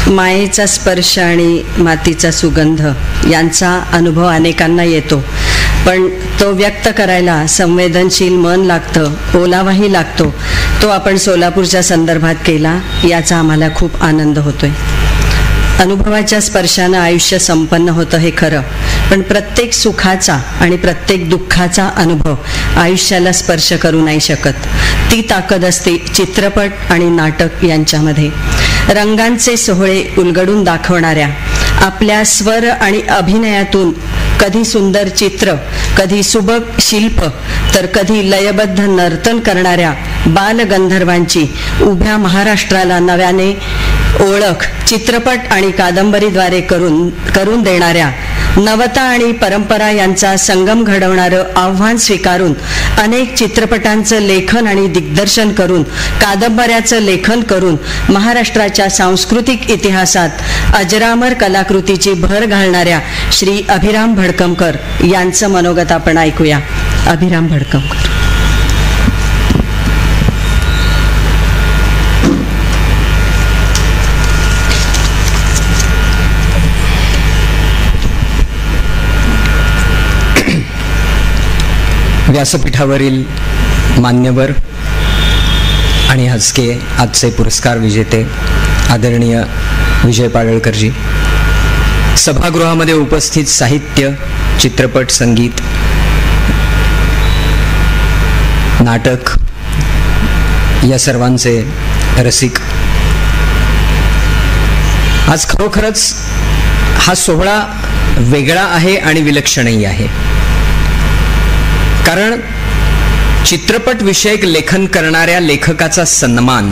मायेचा स्पर्श आणि मातीचा सुगंध यांचा अनुभव अनेकांना येतो, पण तो व्यक्त करायला संवेदनशील मन लागतं, ओलावाही लागतो. तो आपण सोलापूरच्या संदर्भात केला, याचा आम्हाला खूप आनंद होतोय. अनुभवाच्या स्पर्शानं आयुष्य संपन्न होतं हे खरं, पण प्रत्येक सुखाचा आणि प्रत्येक दुःखाचा अनुभव आयुष्याला स्पर्श करू नाही शकत. ती ताकद असते चित्रपट आणि नाटक यांच्यामध्ये. रंगांचे सोहळे उलगडून दाखवणाऱ्या, आपल्या स्वर आणि अभिनयातून कधी सुंदर चित्र, कधी सुबक शिल्प, तर कधी लयबद्ध नर्तन करणाऱ्या बालगंधर्वांची उभ्या महाराष्ट्राला नव्याने ओळख चित्रपट आणि कादंबरीद्वारे करून देणाऱ्या, नवता आणि परंपरा यांचा संगम घडवणारं आव्हान स्वीकारून अनेक चित्रपटांचं लेखन आणि दिग्दर्शन करून, कादंबऱ्याचं लेखन करून महाराष्ट्राच्या सांस्कृतिक इतिहासात अजरामर कलाकृतीची भर घालणाऱ्या श्री अभिराम भडकमकर यांचं मनोगत आपण ऐकूया. अभिराम भडकमकर. व्यासपीठावरील मान्यवर आणि हसके आजचे पुरस्कार विजेते आदरणीय विजय पाडळकरजी, सभागृहामध्ये उपस्थित साहित्य, चित्रपट, संगीत, नाटक या सर्वांचे रसिक, आज खरोखरच हा सोहळा वेगळा आहे आणि विलक्षणही आहे. कारण चित्रपट विषयक लेखन करणाऱ्या लेखकाचा सन्मान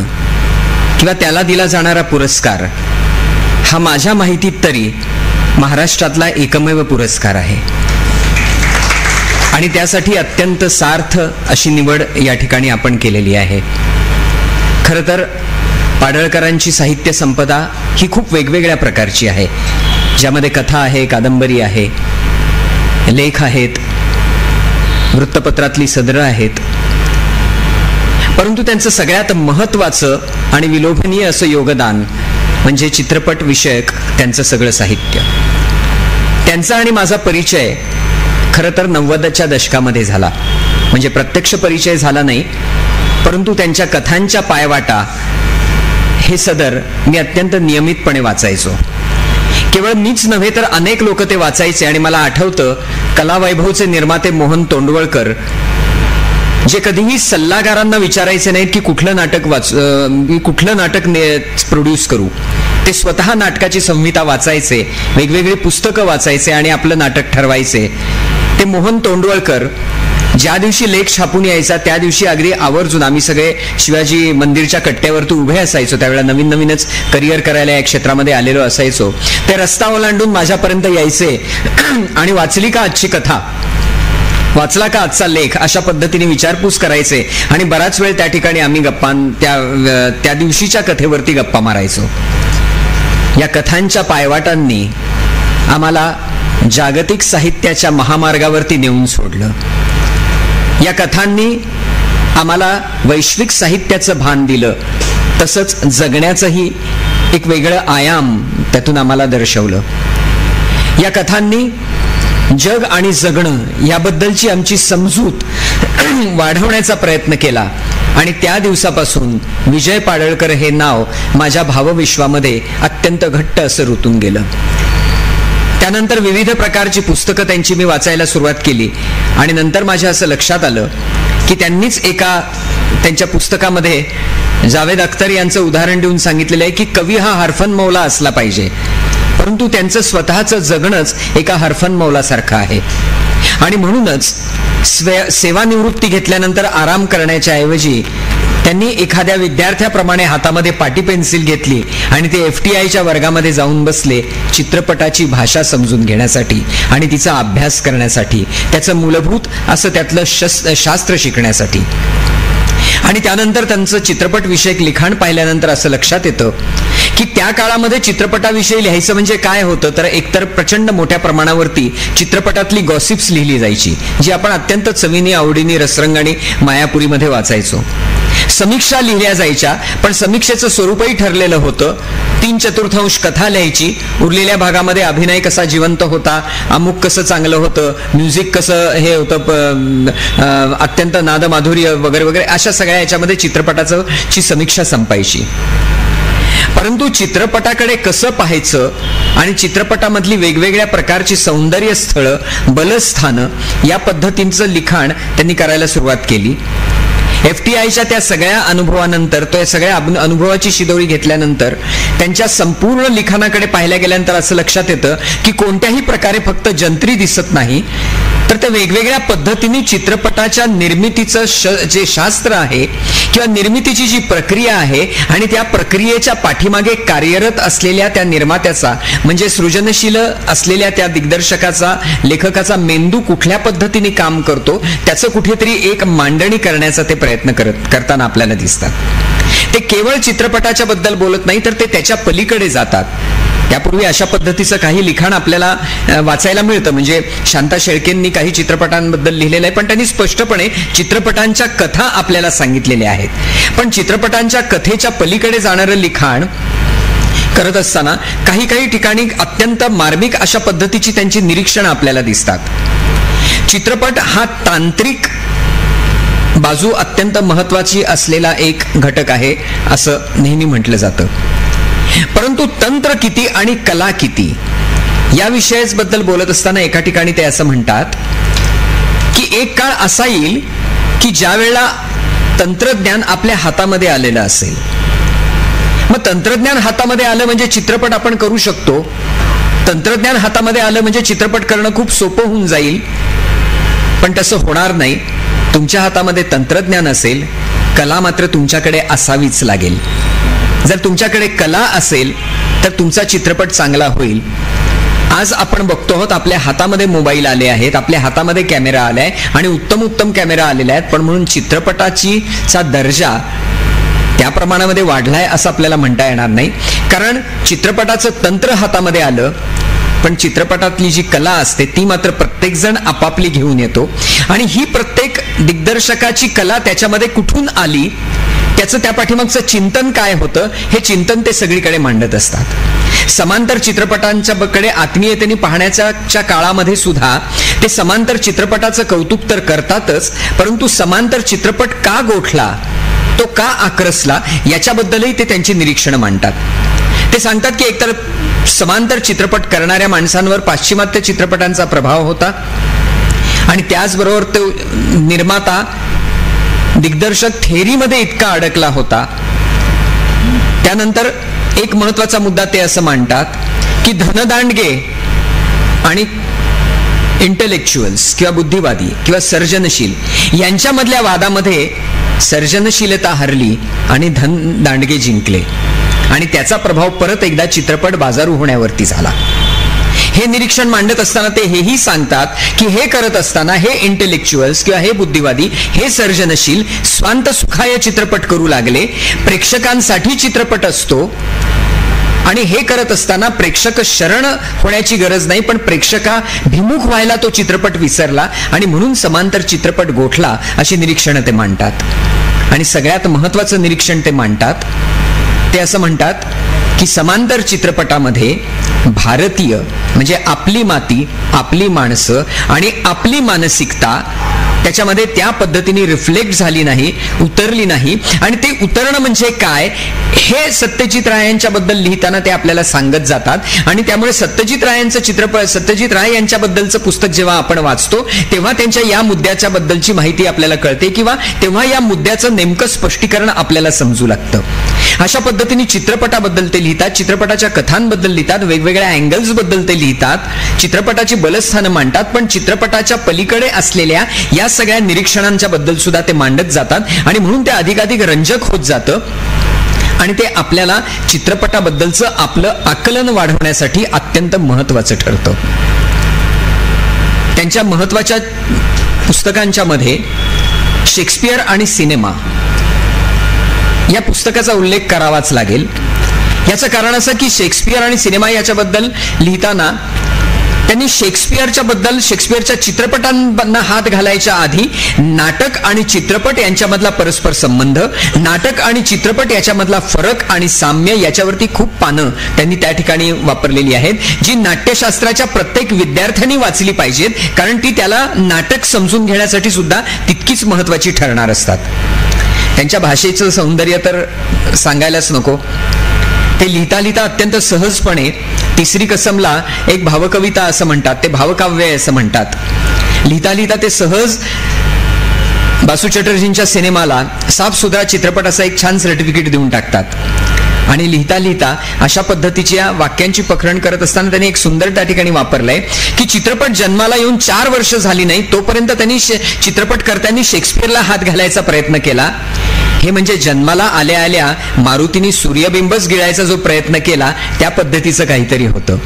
किंवा त्याला दिला जाणारा पुरस्कार हा माझ्या माहितीत तरी महाराष्ट्रातला एकमेव पुरस्कार आहे आणि त्यासाठी अत्यंत सार्थ अशी निवड या ठिकाणी आपण केलेली आहे. खरं तर पाडळकरांची साहित्य संपदा ही खूप वेगवेगळ्या प्रकारची आहे, ज्यामध्ये कथा आहे, कादंबरी आहे, लेख आहेत, वृत्तपत्रातली सदरं आहेत, परंतु त्यांचं सगळ्यात महत्त्वाचं आणि विलोभनीय असं योगदान म्हणजे चित्रपट विषयक त्यांचं सगळं साहित्य. त्यांचा आणि माझा परिचय खरं तर 90च्या दशकामध्ये झाला. म्हणजे प्रत्यक्ष परिचय झाला नाही, परंतु त्यांच्या कथांच्या पायवाटा हे सदर मी अत्यंत नियमितपणे वाचायचो. केवळ मीच नव्हे तर अनेक लोक ते वाचायचे. आणि मला आठवतं, कलावैभवचे निर्माते मोहन तोंडवळकर जे कधीही सल्लागारांना विचारायचे नाहीत की कुठलं नाटक प्रोड्यूस करू, ते स्वतः नाटकाची संहिता वाचायचे, वेगवेगळी पुस्तकं वाचायचे आणि आपलं नाटक ठरवायचे. ते मोहन तोंडवळकर ज्या दिवशी लेख छापून यायचा त्या दिवशी अगदी आवर्जून आम्ही सगळे शिवाजी मंदिरच्या कट्ट्यावरती उभे असायचो. त्यावेळेला नवीनच करिअर करायला या क्षेत्रामध्ये आलेलो असायचो. ते रस्ता ओलांडून माझ्यापर्यंत यायचे आणि वाचली का आजची कथा, वाचला का आजचा लेख, अशा पद्धतीने विचारपूस करायचे. आणि बराच वेळ त्या ठिकाणी आम्ही त्या दिवशीच्या कथेवरती गप्पा मारायचो. या कथांच्या पायवाटांनी आम्हाला जागतिक साहित्याच्या महामार्गावरती नेऊन सोडलं. या कथांनी आम्हाला वैश्विक साहित्याचं भान दिलं, तसंच जगण्याचंही एक वेगळं आयाम त्यातून आम्हाला दर्शवलं. या कथांनी जग आणि जगणं याबद्दलची आमची समजूत वाढवण्याचा प्रयत्न केला आणि त्या दिवसापासून विजय पाडळकर हे नाव माझ्या भावविश्वामध्ये अत्यंत घट्ट असं रुतून गेलं. त्यानंतर विविध प्रकारची पुस्तकं त्यांची मी वाचायला सुरुवात केली आणि नंतर माझ्या असं लक्षात आलं की त्यांनीच एका त्यांच्या पुस्तकामध्ये जावेद अख्तर यांचं उदाहरण देऊन सांगितलेलं आहे की कवी हा हरफन मौला असला पाहिजे, परंतु त्यांचं स्वतःचं जगणंच एका हरफन मौलासारखं आहे. आणि म्हणूनच सेवानिवृत्ती घेतल्यानंतर आराम करण्याच्या ऐवजी त्यांनी एखाद्या विद्यार्थ्याप्रमाणे हातामध्ये पाटी पेन्सिल घेतली आणि ते FTIच्या वर्गामध्ये जाऊन बसले चित्रपटाची भाषा समजून घेण्यासाठी आणि तिचा अभ्यास करण्यासाठी, त्याचं मूलभूत असं त्यातलं शास्त्र शिकण्यासाठी. आणि त्यानंतर त्यांचं चित्रपट विषयक लिखाण पाहिल्यानंतर असं लक्षात येतं की त्या काळामध्ये चित्रपटाविषयी लिहायचं म्हणजे काय होतं, तर एकतर प्रचंड मोठ्या प्रमाणावरती चित्रपटातली गॉसिप्स लिहिली जायची, जी आपण अत्यंत चवीने, आवडीने, रसरंगाने मायापुरीमध्ये वाचायचो. समीक्षा लिहिल्या जायच्या, पण समीक्षेचं स्वरूपही ठरलेलं होतं. 3/4 कथा लिहायची, उरलेल्या भागामध्ये अभिनय कसा जिवंत होता, अमुक कसं चांगलं होतं, म्युझिक कसं हे होतं, अत्यंत नादमाधुर्य वगैरे वगैरे, अशा सगळ्या याच्यामध्ये चित्रपटाची समीक्षा संपायची. परंतु चित्रपटाकडे कसं पाहायचं आणि चित्रपटामधली वेगवेगळ्या प्रकारची सौंदर्य स्थळं, बलस्थानं, या पद्धतींचं लिखाण त्यांनी करायला सुरुवात केली. FTIच्या त्या सगळ्या अनुभवानंतर, त्या सगळ्या अनुभवाची शिदोरी घेतल्यानंतर त्यांच्या संपूर्ण लिखाणाकडे पाहिल्या गेल्यानंतर असं लक्षात येतं की कोणत्याही प्रकारे फक्त जंत्री दिसत नाही, तर त्या वेगवेगळ्या पद्धतीने चित्रपटाच्या निर्मितीचं जे शास्त्र आहे किंवा निर्मितीची जी प्रक्रिया आहे आणि त्या प्रक्रियेच्या पाठीमागे कार्यरत असलेल्या त्या निर्मात्याचा, म्हणजे सृजनशील असलेल्या त्या दिग्दर्शकाचा, लेखकाचा मेंदू कुठल्या पद्धतीने काम करतो, त्याचं कुठेतरी एक मांडणी करण्याचा ते प्रयत्न करताना आपल्याला दिसतात. ते केवळ चित्रपटाच्या बद्दल बोलत नाही, तर ते त्याच्या पलीकडे जातात. त्यापूर्वी अशा पद्धतीचं काही लिखाण आपल्याला वाचायला मिळतं. म्हणजे शांता शेळकेंनी काही चित्रपटांबद्दल लिहिलेलं आहे, पण त्यांनी स्पष्टपणे चित्रपटांच्या कथा आपल्याला सांगितलेल्या आहेत. पण चित्रपटांच्या कथेच्या पलीकडे जाणारं लिखाण करत असताना काही काही ठिकाणी अत्यंत मार्मिक अशा पद्धतीची त्यांची निरीक्षणं आपल्याला दिसतात. चित्रपट हा तांत्रिक बाजू अत्यंत महत्वाची असलेला एक घटक आहे असं नेहमी म्हटलं जातं. परंतु तंत्र किती आणि कला किती या विषयाबद्दल बोलत असताना एका ठिकाणी ते असं म्हणतात की एक काळ असा येईल की ज्या वेळेला तंत्रज्ञान आपल्या हातामध्ये आलेलं असेल. मग तंत्रज्ञान हातामध्ये आलं म्हणजे चित्रपट आपण करू शकतो. तंत्रज्ञान हातामध्ये आलं म्हणजे चित्रपट करणं खूप सोपं होऊन जाईल. पण तसं होणार नाही. तुमच्या हातामध्ये तंत्रज्ञान असेल, कला मात्र तुमच्याकडे असावीच लागेल. जर तुमच्याकडे कला असेल तर तुमचा चित्रपट चांगला होईल. आज आपण बघतो आहोत आपल्या हातामध्ये मोबाईल आले आहेत, आपल्या हातामध्ये कॅमेरा आलाय आणि उत्तम उत्तम कॅमेरा आलेले आहेत, पण म्हणून चित्रपटाचा दर्जा त्या प्रमाणामध्ये वाढलाय असं आपल्याला म्हणता येणार नाही. कारण चित्रपटाचं तंत्र हातामध्ये आलं, पण चित्रपटातली जी कला असते ती मात्र प्रत्येक जण आपापली घेऊन येतो. आणि ही प्रत्येक दिग्दर्शकाची कला त्याच्यामध्ये कुठून आली, त्याचं त्या पाठीमागचं चिंतन काय होतं, हे चिंतन ते सगळीकडे मांडत असतात. समांतर चित्रपटांच्याकडे आत्मीयतेने पाहण्याच्या काळामध्ये सुद्धा ते समांतर चित्रपटाचं कौतुक तर करतातच, परंतु समांतर चित्रपट का गोठला, तो का आक्रसला, याच्याबद्दलही ते त्यांची निरीक्षणं मांडतात. ते सांगतात की एकतर समांतर चित्रपट करणाऱ्या माणसांवर पाश्चिमात्य चित्रपटांचा प्रभाव होता आणि त्याचबरोबर तो निर्माता, दिग्दर्शक थेअरीमध्ये इतका अडकला होता. त्यानंतर एक महत्वाचा मुद्दा ते असं मांडतात की धनदांडगे आणि इंटेलेक्च्युअल्स किंवा बुद्धिवादी किंवा सर्जनशील यांच्यामधल्या वादामध्ये सर्जनशीलता हरली आणि धनदांडगे जिंकले आणि त्याचा प्रभाव परत एकदा चित्रपट बाजारू होण्यावरती झाला. हे निरीक्षण मांडत असताना ते हेही सांगतात की हे करत असताना हे इंटेलेक्च्युअल्स किंवा हे बुद्धिवादी, हे सर्जनशील स्वांत सुखाय चित्रपट करू लागले. प्रेक्षकांसाठी चित्रपट असतो आणि हे करत असताना प्रेक्षक शरण होण्याची गरज नाही, पण प्रेक्षकाभिमुख व्हायला तो चित्रपट विसरला आणि म्हणून समांतर चित्रपट गोठला, अशी निरीक्षणं ते मांडतात. आणि सगळ्यात महत्वाचं निरीक्षण ते मांडतात, ते असं म्हणतात की समांतर चित्रपटामध्ये भारतीय म्हणजे आपली माती, आपली माणसं आणि आपली मानसिकता त्याच्यामध्ये त्या पद्धतीने रिफ्लेक्ट झाली नाही, उतरली नाही. आणि ते उतरणं म्हणजे काय हे सत्यजित राय यांच्याबद्दल लिहिताना ते आपल्याला सांगत जातात. आणि त्यामुळे सत्यजित रायांचं चित्रपट, सत्यजित राय यांच्याबद्दलचं पुस्तक जेव्हा आपण वाचतो तेव्हा त्यांच्या या मुद्द्याच्या बद्दलची माहिती आपल्याला कळते किंवा तेव्हा या मुद्द्याचं नेमकं स्पष्टीकरण आपल्याला समजू लागतं. अशा पद्धतीने चित्रपटाबद्दल ते लिहितात, चित्रपटाच्या कथांबद्दल लिहितात, वेगवेगळ्या अँगल्स बद्दल ते लिहितात, चित्रपटाची बलस्थानं मांडतात, पण चित्रपटाच्या पलीकडे असलेल्या या सगळ्या निरीक्षणांच्या बद्दल सुद्धा ते मांडत जातात. आणि म्हणून ते अधिकाधिक रंजक होत जातं आणि ते आपल्याला चित्रपटाबद्दलचं आपलं आकलन वाढवण्यासाठी अत्यंत महत्वाचं ठरतं. त्यांच्या महत्वाच्या पुस्तकांच्या मध्ये शेक्सपियर आणि सिनेमा या पुस्तकाचा उल्लेख करावाच लागेल. याचं कारण असं की शेक्सपियर आणि सिनेमा याच्याबद्दल लिहिताना त्यांनी शेक्सपियरच्या चित्रपटांना हात घालायच्या आधी नाटक आणि चित्रपट यांच्यामधला परस्पर संबंध, नाटक आणि चित्रपट याच्यामधला फरक आणि साम्य याच्यावरती खूप पानं त्यांनी त्या ठिकाणी वापरलेली आहेत, जी नाट्यशास्त्राच्या प्रत्येक विद्यार्थ्यांनी वाचली पाहिजेत, कारण ती त्याला नाटक समजून घेण्यासाठी सुद्धा तितकीच महत्वाची ठरणार असतात. त्यांच्या भाषेचं सौंदर्य तर सांगायलाच नको. ते लिहिता लिहिता अत्यंत सहजपणे तिसरी कसमला एक भावकविता असं म्हणतात, ते भावकाव्य आहे असं म्हणतात. लिहिता लिहिता ते सहज बासू चटर्जींच्या सिनेमाला साफ सुधरा चित्रपट असं एक छान सर्टिफिकेट देऊन टाकतात. आणि लिहिता लिहिता अशा पद्धतीच्या वाक्यांची पखरण करत असताना त्यांनी एक सुंदर त्या ठिकाणी वापरलंय की चित्रपट जन्माला येऊन 4 वर्ष झाली नाही तोपर्यंत त्यांनी चित्रपटकर्त्यांनी शेक्सपियरला हात घालायचा प्रयत्न केला. हे म्हणजे जन्माला आल्या आल्या मारुतीने सूर्यबिंबच गिळायचा जो प्रयत्न केला त्या पद्धतीचं काहीतरी होतं.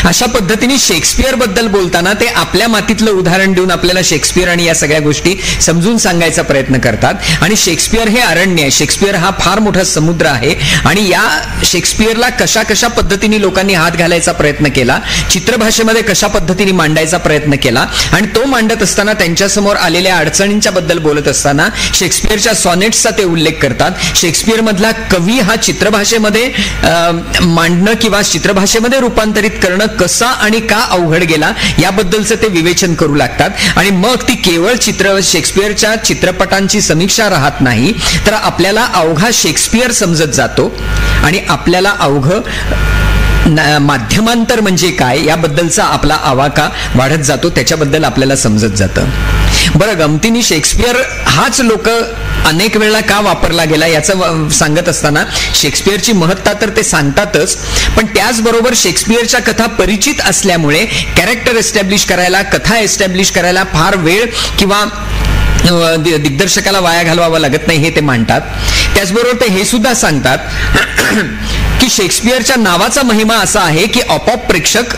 अशा पद्धतीने शेक्सपियर बद्दल बोलताना ते आपल्या मातीतलं उदाहरण देऊन आपल्याला शेक्सपियर आणि या सगळ्या गोष्टी समजून सांगायचा प्रयत्न करतात. आणि शेक्सपियर हे अरण्य आहे, शेक्सपियर हा फार मोठा समुद्र आहे. आणि या शेक्सपियरला कशा कशा पद्धतीने लोकांनी हात घालायचा प्रयत्न केला, चित्रभाषेमध्ये कशा पद्धतीने मांडायचा प्रयत्न केला, आणि तो मांडत असताना त्यांच्यासमोर आलेल्या अडचणींच्या बद्दल बोलत असताना शेक्सपियरच्या सॉनेट्सचा ते उल्लेख करतात. शेक्सपियर मधला कवी हा चित्रभाषेमध्ये मांडणं किंवा चित्रभाषेमध्ये रूपांतरित करणं कसा आणि का अवघड गेला याबद्दलचं ते विवेचन करू लागतात. आणि मग ती केवळ शेक्सपियरच्या चित्रपटांची समीक्षा राहत नाही, तर आपल्याला अवघा शेक्सपियर समजत जातो आणि आपल्याला अवघं माध्यमांतर म्हणजे काय याबद्दलचा आपला आवाका वाढत जातो, त्याच्याबद्दल आपल्याला समजत जातं. बरं, गमतीने शेक्सपियर हाच लोक अनेक वेळा का वापरला गेला याचं सांगत असताना शेक्सपियरची महत्ता तर ते सांगतातच, पण त्याचबरोबर शेक्सपियरच्या कथा परिचित असल्यामुळे कॅरेक्टर एस्टॅब्लिश करायला, कथा एस्टॅब्लिश करायला फार वेळ किंवा दिग्दर्शकाला वाया घालवावा लागत नाही हे ते मांडतात. त्याचबरोबर ते हे सुद्धा सांगतात की शेक्सपियरच्या नावाचा महिमा असा आहे की आपोआप प्रेक्षक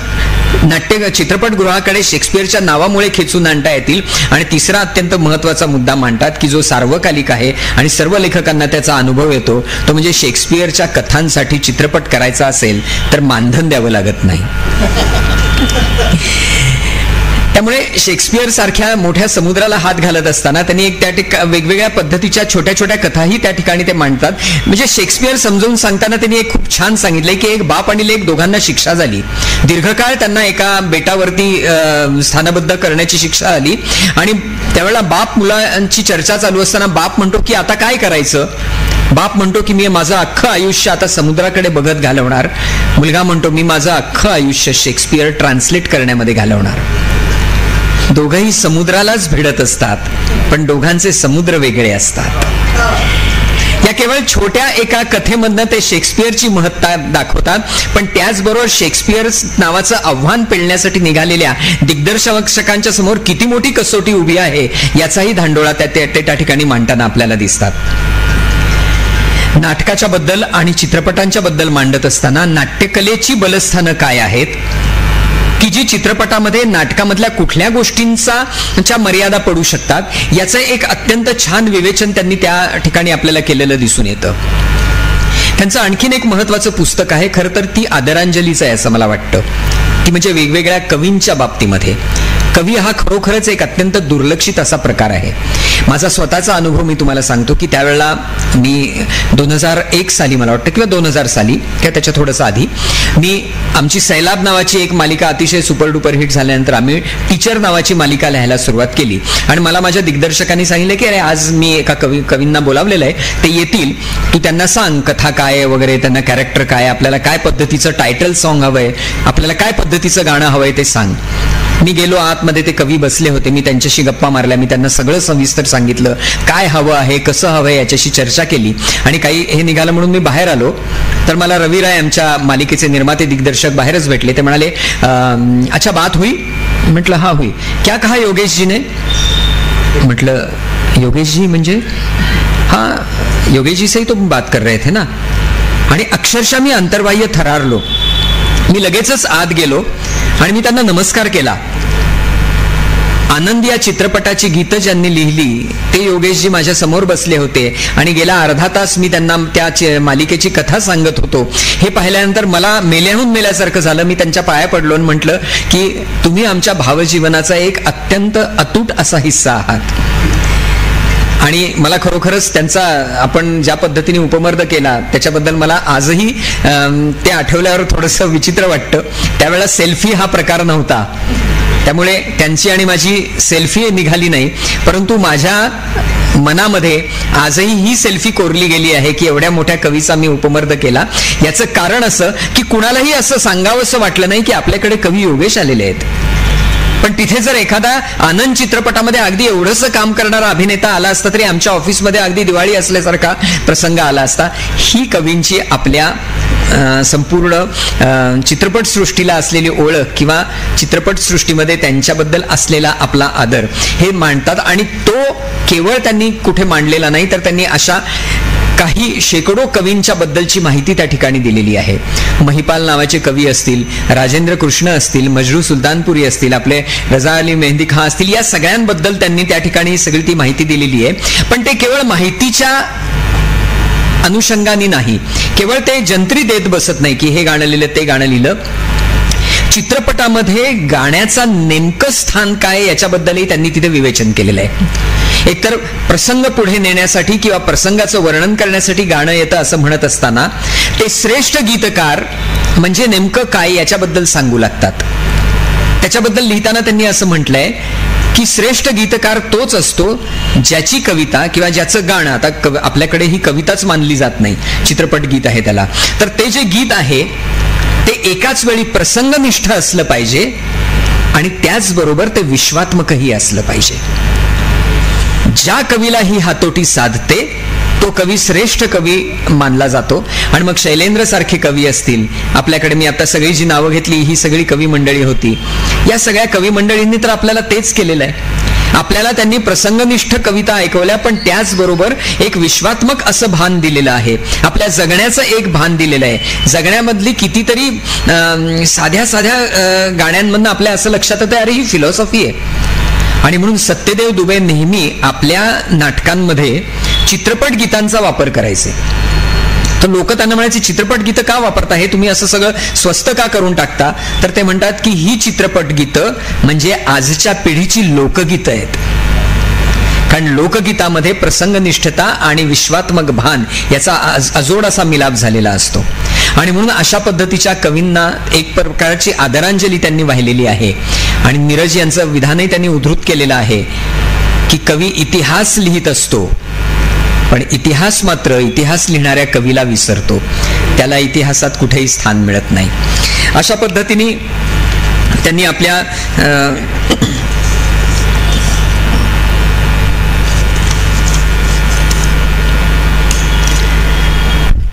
चित्रपटगृहाकडे शेक्सपियरच्या नावामुळे खेचून आणता येतील. आणि तिसरा अत्यंत महत्वाचा मुद्दा मांडतात की जो सार्वकालिक आहे आणि सर्व लेखकांना त्याचा अनुभव येतो, तो म्हणजे शेक्सपियरच्या कथांसाठी चित्रपट करायचा असेल तर मानधन द्यावं लागत नाही. त्यामुळे शेक्सपियर सारख्या मोठ्या समुद्राला हात घालत असताना त्यांनी एक वेगवेगळ्या पद्धतीच्या छोट्या छोट्या कथाही त्या ठिकाणी ते मांडतात. म्हणजे शेक्सपियर समजावून सांगताना त्यांनी एक खूप छान सांगितलंय की एक बाप आणि लेक दोघांना शिक्षा झाली. दीर्घकाळ त्यांना एका बेटावरती स्थानबद्ध करण्याची शिक्षा आली आणि त्यावेळेला बाप मुलांची चर्चा चालू असताना बाप म्हणतो की आता काय करायचं. बाप म्हणतो की मी माझं अख्खं आयुष्य आता समुद्राकडे बघत घालवणार. मुलगा म्हणतो मी माझं अख्खं आयुष्य शेक्सपियर ट्रान्सलेट करण्यामध्ये घालवणार. दोघंही समुद्रालाच भिडत असतात, पण दोघांचे समुद्र वेगळे असतात. या केवळ छोट्या एका कथेमधनं ते शेक्सपियरची महत्ता दाखवतात, पण त्याचबरोबर शेक्सपियर नावाचं आव्हान पेलण्यासाठी निघालेल्या दिग्दर्शकांच्या समोर किती मोठी कसोटी उभी आहे याचाही धांडोळा त्या ठिकाणी मांडताना आपल्याला दिसतात. नाटकाच्या बद्दल आणि चित्रपटांच्या बद्दल मांडत असताना नाट्यकलेची बलस्थानं काय आहेत की जी चित्रपटामध्ये नाटकामधल्या कुठल्या गोष्टींच्या मर्यादा पडू शकतात याचं एक अत्यंत छान विवेचन त्यांनी त्या ठिकाणी आपल्याला केलेलं दिसून येतं. त्यांचं आणखीन एक महत्वाचं पुस्तक आहे, खरं तर ती आदरांजलीच आहे असं मला वाटतं. ती म्हणजे वेगवेगळ्या कवींच्या बाबतीमध्ये. कवी हा खरोखरच एक अत्यंत दुर्लक्षित असा प्रकार आहे. माझा स्वतःचा अनुभव मी तुम्हाला सांगतो की त्यावेळेला मी 2001 साली मला वाटतं किंवा 2000 साली किंवा त्याच्या थोडंसं आधी मी आमची सैलाब नावाची एक मालिका अतिशय सुपरडुपर हिट झाल्यानंतर आम्ही टीचर नावाची मालिका लिहायला सुरुवात केली. आणि मला माझ्या दिग्दर्शकांनी सांगितलं की अरे आज मी एका कवींना बोलावलेलं आहे, ते येतील, तू त्यांना सांग कथा काय आहे वगैरे, त्यांना कॅरेक्टर काय, आपल्याला काय पद्धतीचं टायटल सॉन्ग हवंय, आपल्याला काय पद्धतीचं गाणं हवंय ते सांग. मी गेलो आतमध्ये, ते कवी बसले होते, मी त्यांच्याशी गप्पा मारल्या, मी त्यांना सगळं सविस्तर सांगितलं काय हवं आहे, कसं हवं आहे याच्याशी चर्चा केली. आणि काही हे निघालं म्हणून मी बाहेर आलो तर मला रवी राय आमच्या मालिकेचे निर्माते दिग्दर्शक बाहेरच भेटले. ते म्हणाले अच्छा बात हुई. म्हटलं हा हुई. क्या कहा योगेश जी ने. म्हटलं योगेश जी म्हणजे हा योगेश जी से ही तो बात कर रहे थे ना. आणि अक्षरशः मी अंतर्बाह्य थरारलो. मी लगेचच आत गेलो आणि मी त्यांना नमस्कार केला आनंद या चित्रपटाची गीतं ज्यांनी लिहिली ते योगेशजी माझ्या समोर बसले होते आणि गेला अर्धा तास मी त्यांना त्या मालिकेची कथा सांगत होतो. हे पाहिल्यानंतर मला मेल्याहून मेल्यासारखं झालं. मी त्यांच्या पाया पडलो आणि म्हटलं की तुम्ही आमच्या भावजीवनाचा एक अत्यंत अतूट असा हिस्सा आहात. आणि मला खरोखरच त्यांचा आपण ज्या पद्धतीने उपमर्द केला त्याच्याबद्दल मला आजही ते आठवल्यावर थोडंसं विचित्र वाटतं. त्यावेळेला सेल्फी हा प्रकार नव्हता, त्यामुळे त्यांची आणि माझी सेल्फी निघाली नाही, परंतु माझ्या मनामध्ये आजही ही सेल्फी कोरली गेली आहे की एवढ्या मोठ्या कवीचा मी उपमर्द केला. याचं कारण असं की कुणालाही असं सांगावंसं वाटलं नाही की आपल्याकडे कवी योगेश आलेले आहेत. पण तिथे जर एखादा आनंद चित्रपटामध्ये अगदी एवढंसं काम करणारा अभिनेता आला असता तरी आमच्या ऑफिसमध्ये अगदी दिवाळी असल्यासारखा प्रसंग आला असता. ही कवींची आपल्या संपूर्ण चित्रपटसृष्टीला असलेली ओळख किंवा चित्रपटसृष्टीमध्ये त्यांच्याबद्दल असलेला आपला आदर हे मांडतात. आणि तो केवळ त्यांनी कुठे मांडलेला नाही तर त्यांनी अशा काही शेकडो कवींच्या बद्दलची माहिती त्या ठिकाणी दिलेली आहे. महिपाल नावाचे कवी असतील, राजेंद्र कृष्ण असतील, मजरू सुलतानपुरी असतील, आपले रजा अली मेहंदी खां असतील, या सगळ्यांबद्दल त्यांनी त्या ठिकाणी सगळी ती माहिती दिलेली आहे. पण ते केवळ माहितीच्या अनुषंगाने नाही, केवळ ते जंत्री देत बसत नाही की हे गाणं लिहिलं ते गाणं लिहिलं. चित्रपटामध्ये गाण्याचा नेमकं स्थान काय याच्याबद्दलही त्यांनी तिथे विवेचन केलेलं आहे. एकतर प्रसंग पुढे नेण्यासाठी किंवा प्रसंगाचं वर्णन करण्यासाठी गाणं येतं असं म्हणत असताना ते श्रेष्ठ गीतकार म्हणजे नेमकं काय याच्याबद्दल सांगू लागतात. त्याच्याबद्दल लिहिताना त्यांनी असं म्हटलंय की श्रेष्ठ गीतकार तोच असतो ज्याची कविता किंवा ज्याचं गाणं, आता आपल्याकडे ही कविताच मानली जात नाही, चित्रपट गीत आहे त्याला, तर ते जे गीत आहे ते एकाच वेळी प्रसंगनिष्ठ असलं पाहिजे आणि त्याचबरोबर ते विश्वात्मकही असलं पाहिजे. ज्या कवीला ही हातोटी साधते तो कवी श्रेष्ठ कवी मानला जातो. आणि मग शैलेंद्र सारखे कवी असतील आपल्याकडे, मी आता सगळी जी नावं घेतली ही सगळी कवी मंडळी होती. या सगळ्या कवी मंडळींनी तर आपल्याला तेच केलेलं आहे. आपल्याला त्यांनी प्रसंगनिष्ठ कविता ऐकवल्या, पण त्याचबरोबर एक विश्वात्मक असं भान दिलेलं आहे. आपल्या जगण्याचं एक भान दिलेलं आहे. जगण्यामधली कितीतरी साध्या साध्या गाण्यांमधनं आपल्या असं लक्षात येतं अरे ही फिलॉसॉफी आहे. आणि म्हणून सत्यदेव दुबे नेहमी आपल्या नाटकांमध्ये चित्रपट गीतांचा वापर करायचे. तर लोक त्यांना म्हणायचे चित्रपट गीतं का वापरता, हे तुम्ही असं सगळं स्वस्त का करून टाकता. तर ते म्हणतात की ही चित्रपट गीतं म्हणजे आजच्या पिढीची लोकगीतं आहेत. कारण लोकगीतामध्ये प्रसंगनिष्ठता आणि विश्वात्मक भान याचा अजोड असा मिलाप झालेला असतो. आणि म्हणून अशा पद्धतीच्या कवींना एक प्रकारची आदरांजली त्यांनी वाहिलेली आहे. आणि नीरज यांचं विधानही त्यांनी उद्धृत केलेलं आहे की कवी इतिहास लिहित असतो, पण इतिहास मात्र इतिहास लिहिणाऱ्या कवीला विसरतो, त्याला इतिहासात कुठेही स्थान मिळत नाही. अशा पद्धतीने त्यांनी आपल्या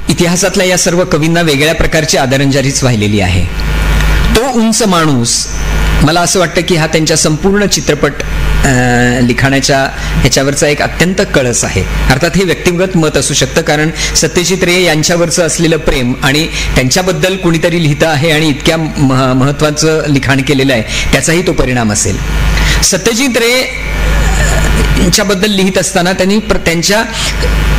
इतिहासातल्या या सर्व कवींना वेगळ्या प्रकारची आदरांजलीच वाहिलेली आहे. तो उंच माणूस, मला असं वाटतं की हा त्यांच्या संपूर्ण चित्रपट लिखाणाच्या ह्याच्यावरचा एक अत्यंत कळस आहे. अर्थात हे व्यक्तिगत मत असू शकतं, कारण सत्यजित रे यांच्यावरचं असलेलं प्रेम आणि त्यांच्याबद्दल कुणीतरी लिहितं आहे आणि इतक्या महत्वाचं लिखाण केलेलं आहे त्याचाही तो परिणाम असेल. सत्यजित रे यांच्याबद्दल लिहित असताना त्यांनी त्यांच्या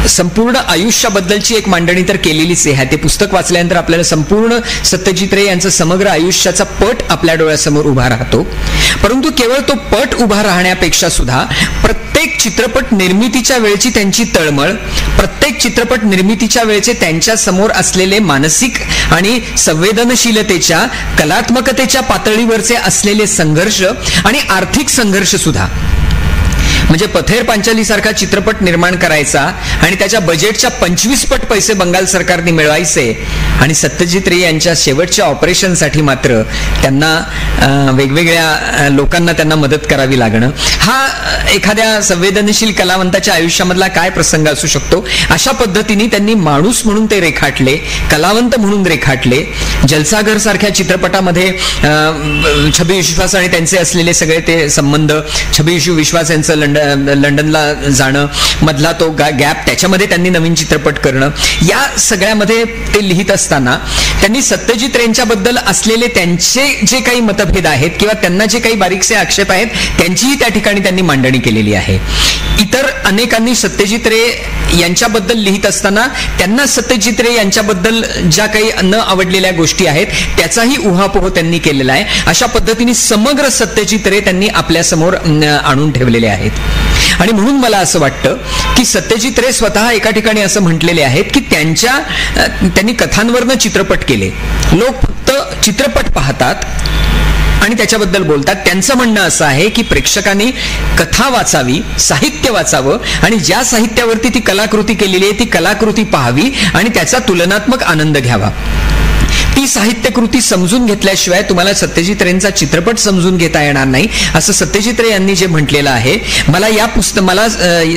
संपूर्ण आयुष्याबद्दलची एक मांडणी तर केलेलीच आहे. ते पुस्तक वाचल्यानंतर आपल्याला संपूर्ण सत्यजित रे यांचं समग्र आयुष्याचा पट आपल्या डोळ्यासमोर उभा राहतो. परंतु केवळ तो पट उभा राहण्यापेक्षा सुद्धा प्रत्येक चित्रपट निर्मितीच्या वेळची त्यांची तळमळ, प्रत्येक चित्रपट निर्मितीच्या वेळचे त्यांच्या समोर असलेले मानसिक आणि संवेदनशीलतेच्या कलात्मकतेच्या पातळीवरचे असलेले संघर्ष आणि आर्थिक संघर्ष सुद्धा. म्हणजे पथेर पांचाली सारखा चित्रपट निर्माण करायचा आणि त्याच्या बजेटच्या 25 पट पैसे बंगाल सरकारने मिळवायचे आणि सत्यजित रे यांच्या शेवटच्या ऑपरेशनसाठी मात्र त्यांना वेगवेगळ्या लोकांना त्यांना मदत करावी लागणं, हा एखाद्या संवेदनशील कलावंताच्या आयुष्यामधला काय प्रसंग असू शकतो. अशा पद्धतीने त्यांनी माणूस म्हणून ते रेखाटले, कलावंत म्हणून रेखाटले. जलसाघर सारख्या चित्रपटामध्ये छबी विश्वास आणि त्यांचे असलेले सगळे ते संबंध, छबी विश्वास यांचं लंडन लंडनला जाणं, मधला तो गॅप, त्याच्यामध्ये त्यांनी नवीन चित्रपट करणं, या सगळ्यामध्ये ते लिहित असताना त्यांनी सत्यजित रेंच्याबद्दल असलेले त्यांचे जे काही मतभेद आहेत किंवा त्यांना जे काही बारीकसे आक्षेप आहेत त्यांचीही त्या ठिकाणी त्यांनी मांडणी केलेली आहे. इतर अनेकांनी सत्यजित रे यांच्याबद्दल लिहित असताना त्यांना सत्यजित रे यांच्याबद्दल ज्या काही न आवडलेल्या गोष्टी आहेत त्याचाही उहापोह त्यांनी केलेला आहे. अशा पद्धतीने समग्र सत्यजित रे त्यांनी आपल्या समोर आणून ठेवलेले आहेत. आणि म्हणून मला असं वाटतं की सत्यजित रे स्वतः एका ठिकाणी असं म्हटलेले आहेत की त्यांनी कथांवरनं चित्रपट केले. लोक फक्त चित्रपट पाहतात आणि त्याच्याबद्दल बोलतात. त्यांचं म्हणणं असं आहे की प्रेक्षकांनी कथा वाचावी, साहित्य वाचावं आणि ज्या साहित्यावरती ती कलाकृती केलेली आहे ती कलाकृती पाहावी आणि त्याचा तुलनात्मक आनंद घ्यावा. ती साहित्यकृती समजून घेतल्याशिवाय तुम्हाला सत्यजित रेंचा चित्रपट समजून घेता येणार नाही, असं सत्यजित रे यांनी जे म्हटलेलं आहे. मला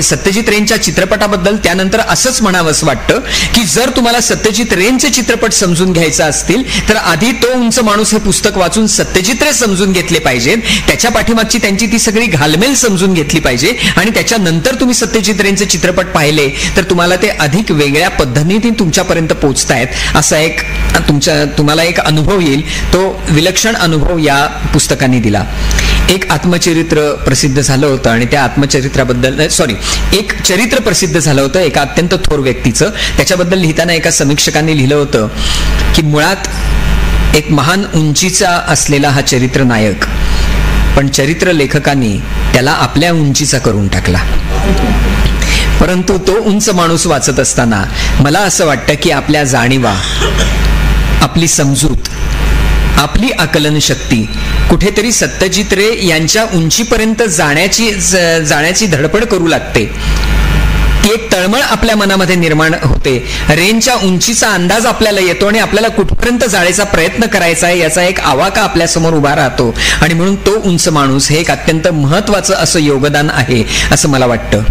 सत्यजित रेंच्या चित्रपटाबद्दल त्यानंतर असंच म्हणावंसं वाटतं की जर तुम्हाला सत्यजित रेंचे चित्रपट समजून घ्यायचं असतील तर आधी तो उंच माणूस हे पुस्तक वाचून सत्यजित रे समजून घेतले पाहिजेत, त्याच्या पाठीमागची त्यांची ती सगळी घालमेल समजून घेतली पाहिजे आणि त्याच्यानंतर तुम्ही सत्यजित रेंचे चित्रपट पाहिले तर तुम्हाला ते अधिक वेगळ्या पद्धतीने तुमच्यापर्यंत पोहोचतायत असा एक तुम्हाला एक अनुभव येईल. तो विलक्षण अनुभव या पुस्तकाने दिला. एक आत्मचरित्र प्रसिद्ध झालं होतं आणि त्या आत्मचरित्राबद्दल एक चरित्र प्रसिद्ध झालं होतं एका अत्यंत थोर व्यक्तीचं. त्याच्याबद्दल लिहिताना एका समीक्षकांनी लिहिलं होतं की मुळात एक महान उंचीचा असलेला हा चरित्र नायक, पण चरित्र लेखकांनी त्याला आपल्या उंचीचा करून टाकला. परंतु तो उंच माणूस वाचत असताना मला असं वाटतं की आपल्या जाणीवा, आपली समजूत, आपली आकलन शक्ती कुठेतरी सत्यजित रे यांच्या उंचीपर्यंत जाण्याची धडपड करू लागते. ती एक तळमळ आपल्या मनामध्ये निर्माण होते. रेंजच्या उंचीचा अंदाज आपल्याला येतो आणि आपल्याला कुठपर्यंत जाण्याचा प्रयत्न करायचा आहे याचा एक आवाका आपल्या समोर उभा राहतो. आणि म्हणून तो उंच माणूस हे एक अत्यंत महत्वाचं असं योगदान आहे असं मला वाटतं.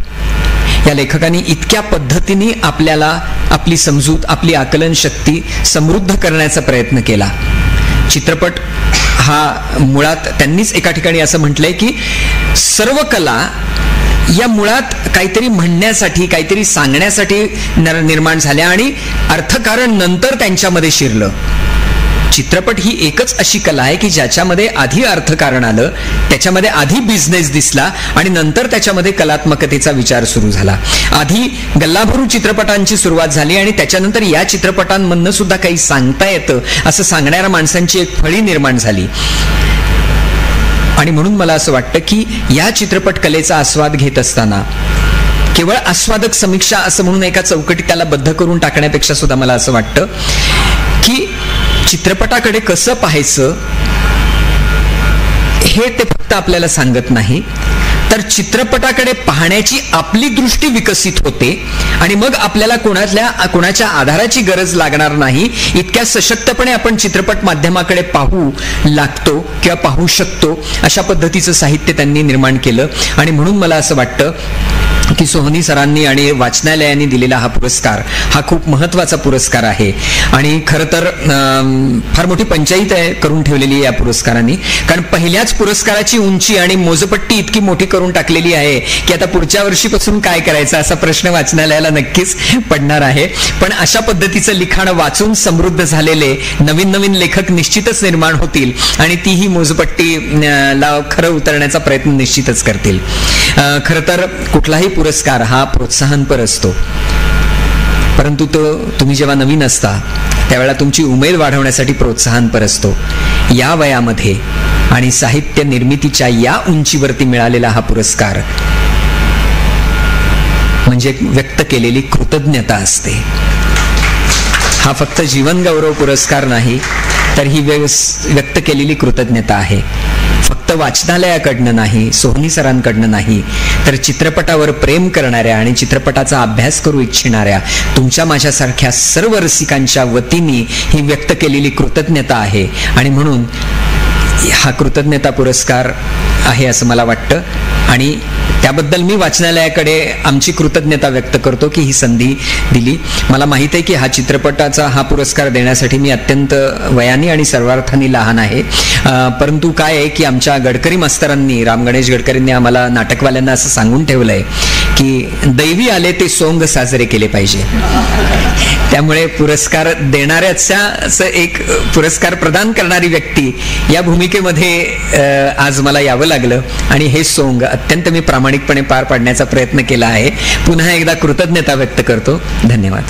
या लेखकांनी इतक्या पद्धतीने आपल्याला आपली समजूत, आपली आकलन शक्ती समृद्ध करण्याचा प्रयत्न केला. चित्रपट हा मुळात त्यांनीच एका ठिकाणी असं म्हटलंय की सर्व कला या मुळात काहीतरी म्हणण्यासाठी, काहीतरी सांगण्यासाठी निर्माण झाल्या आणि अर्थकारण नंतर त्यांच्यामध्ये शिरलं. चित्रपट ही एकच अशी कला आहे की ज्याच्यामध्ये आधी अर्थकारण आलं, त्याच्यामध्ये आधी बिझनेस दिसला आणि नंतर त्याच्यामध्ये कलात्मकतेचा विचार सुरू झाला. आधी गल्लाभरू चित्रपटांची सुरुवात झाली आणि त्याच्यानंतर या चित्रपटांमधनं सुद्धा काही सांगता येतं असं सांगणाऱ्या माणसांची एक फळी निर्माण झाली. आणि म्हणून मला असं वाटतं की या चित्रपट कलेचा आस्वाद घेत असताना केवळ आस्वादक समीक्षा असं म्हणून एका चौकटीत त्याला बद्ध करून टाकण्यापेक्षा सुद्धा मला असं वाटतं की चित्रपटाकडे कसं पाहायचं हे ते फक्त आपल्याला सांगत नाही, तर चित्रपटाकडे पाहण्याची आपली दृष्टी विकसित होते आणि मग आपल्याला कोणाच्या आधाराची गरज लागणार नाही. इतक्या सशक्तपणे आपण चित्रपट माध्यमाकडे पाहू लागतो किंवा पाहू शकतो अशा पद्धतीचं साहित्य त्यांनी निर्माण केलं. आणि म्हणून मला असं वाटतं की सोहनी सरांनी आणि वाचनालयाने दिलेला हा पुरस्कार हा खूप महत्वाचा पुरस्कार आहे. आणि खरं तर फार मोठी पंचायत करून ठेवलेली आहे या पुरस्कारांनी, कारण पहिल्याच पुरस्काराची उंची आणि मोजपट्टी इतकी मोठी करून टाकलेली आहे की आता पुढच्या वर्षीपासून काय करायचं असा प्रश्न वाचनालयाला नक्कीच पडणार आहे. पण अशा पद्धतीचं लिखाण वाचून समृद्ध झालेले नवीन नवीन लेखक निश्चितच निर्माण होतील आणि ती ही मोजपट्टीला खरं उतरण्याचा प्रयत्न निश्चितच करतील. खरं तर कुठलाही पुरस्कार हा प्रोत्साहनपर असतो, परंतु तो तुम्ही जेव्हा नवीन असता त्यावेळेला तुमची उमेद वाढवण्यासाठी प्रोत्साहनपर असतो. या वयामध्ये आणि साहित्य निर्मितीच्या या उंचीवरती मिळालेला हा पुरस्कार म्हणजे व्यक्त केलेली कृतज्ञता असते. हा फक्त जीवन गौरव पुरस्कार नाही, तर ही व्यक्त केलेली कृतज्ञता आहे. फक्त वाचनालयाकडनं नाही, सोहनी सरांकडनं नाही, तर चित्रपटावर प्रेम करणाऱ्या आणि चित्रपटाचा अभ्यास करू इच्छिणाऱ्या तुमच्या माझ्यासारख्या सर्व रसिकांच्या वतीने ही व्यक्त केलेली कृतज्ञता आहे. आणि म्हणून हा कृतज्ञता पुरस्कार आहे असं मला वाटतं आणि त्याबद्दल मी वाचनालयाकडे आमची कृतज्ञता व्यक्त करतो की ही संधी दिली. मला माहीत आहे की चित्रपटाचा हा पुरस्कार देण्यासाठी मी अत्यंत वयाने आणि सर्वार्थाने लहान आहे, परंतु काय आहे की आमच्या गडकरी मास्तरांनी, राम गणेश गडकरींनी आम्हाला नाटकवाल्यांना असं सांगून ठेवलंय की दैवी आले ते सोंग साजरे केले पाहिजे. त्यामुळे पुरस्कार देणाऱ्याचा एक पुरस्कार प्रदान करणारी व्यक्ती या भूमिकेमध्ये आज मला यावं लागलं आणि हे सोंग अत्यंत मी प्रामाणिकपणे पार पाडण्याचा प्रयत्न केला आहे. पुन्हा एकदा कृतज्ञता व्यक्त करतो. धन्यवाद.